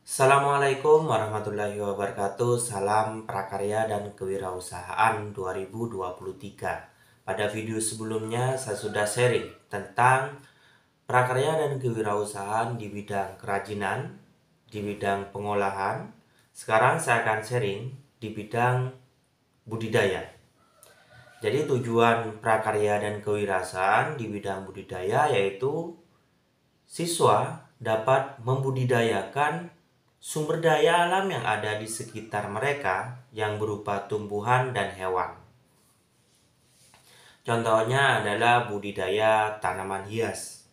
Assalamualaikum warahmatullahi wabarakatuh. Salam prakarya dan kewirausahaan 2023. Pada video sebelumnya saya sudah sharing tentang prakarya dan kewirausahaan di bidang kerajinan, di bidang pengolahan. Sekarang saya akan sharing di bidang budidaya. Jadi tujuan prakarya dan kewirausahaan di bidang budidaya yaitu siswa dapat membudidayakan sumber daya alam yang ada di sekitar mereka yang berupa tumbuhan dan hewan. Contohnya adalah budidaya tanaman hias.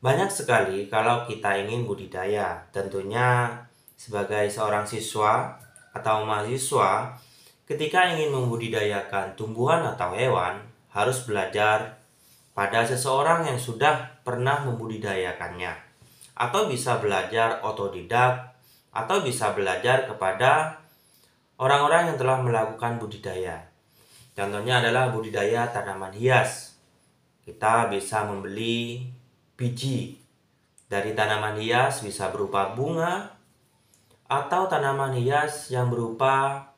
Banyak sekali kalau kita ingin budidaya, tentunya sebagai seorang siswa atau mahasiswa, ketika ingin membudidayakan tumbuhan atau hewan, harus belajar pada seseorang yang sudah pernah membudidayakannya. Atau bisa belajar otodidak, atau bisa belajar kepada orang-orang yang telah melakukan budidaya. Contohnya adalah budidaya tanaman hias. Kita bisa membeli biji dari tanaman hias, bisa berupa bunga, atau tanaman hias yang berupa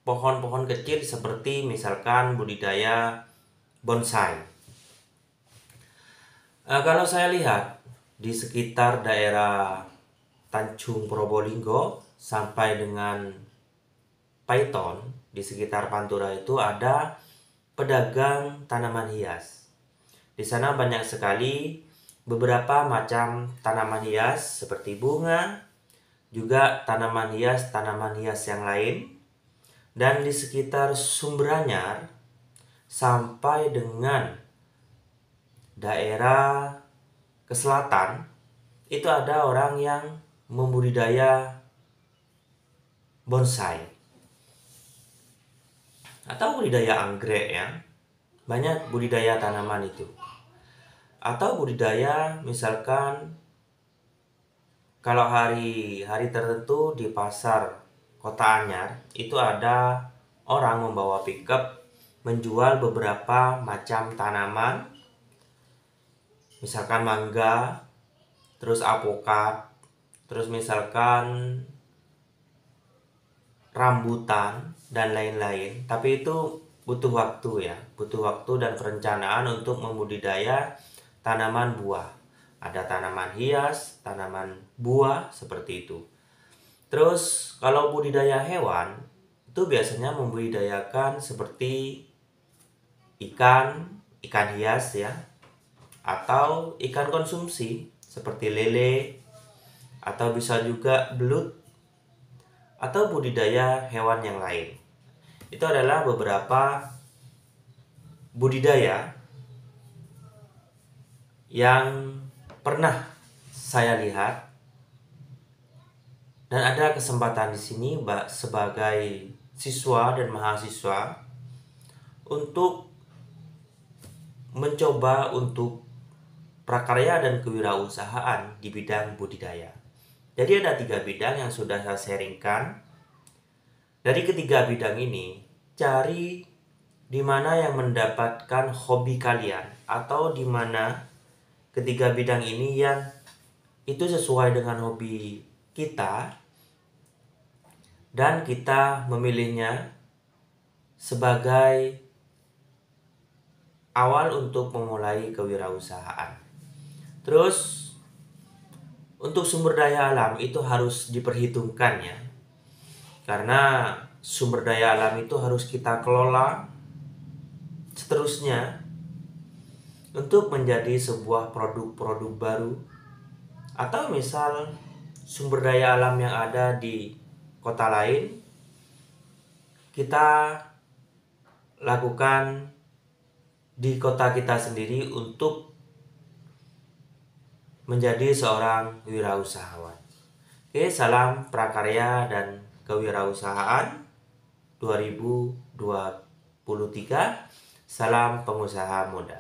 pohon-pohon kecil seperti misalkan budidaya bonsai. Kalau saya lihat di sekitar daerah Tanjung Probolinggo sampai dengan Paiton, di sekitar Pantura itu ada pedagang tanaman hias. Di sana banyak sekali beberapa macam tanaman hias seperti bunga, juga tanaman hias yang lain. Dan di sekitar Sumberanyar sampai dengan daerah ke selatan itu ada orang yang membudidaya bonsai atau budidaya anggrek ya. Banyak budidaya tanaman itu. Atau budidaya misalkan kalau hari tertentu di pasar Kota Anyar itu ada orang membawa pickup menjual beberapa macam tanaman, misalkan mangga, terus alpukat, terus misalkan rambutan dan lain-lain. Tapi itu butuh waktu ya, butuh waktu dan perencanaan untuk membudidaya tanaman buah. Ada tanaman hias, tanaman buah seperti itu. Terus kalau budidaya hewan itu biasanya membudidayakan seperti ikan hias ya, atau ikan konsumsi seperti lele, atau bisa juga belut, atau budidaya hewan yang lain. Itu adalah beberapa budidaya yang pernah saya lihat, dan ada kesempatan di sini sebagai siswa dan mahasiswa untuk mencoba untuk prakarya dan kewirausahaan di bidang budidaya. Jadi ada 3 bidang yang sudah saya sharingkan. Dari ketiga bidang ini, cari di mana yang mendapatkan hobi kalian, atau di mana ketiga bidang ini yang itu sesuai dengan hobi kita dan kita memilihnya sebagai awal untuk memulai kewirausahaan. Terus untuk sumber daya alam itu harus diperhitungkan ya. Karena sumber daya alam itu harus kita kelola seterusnya untuk menjadi sebuah produk-produk baru. Atau misal sumber daya alam yang ada di kota lain kita lakukan di kota kita sendiri untuk menjadi seorang wirausahawan. Oke, salam prakarya dan kewirausahaan 2023. Salam pengusaha muda.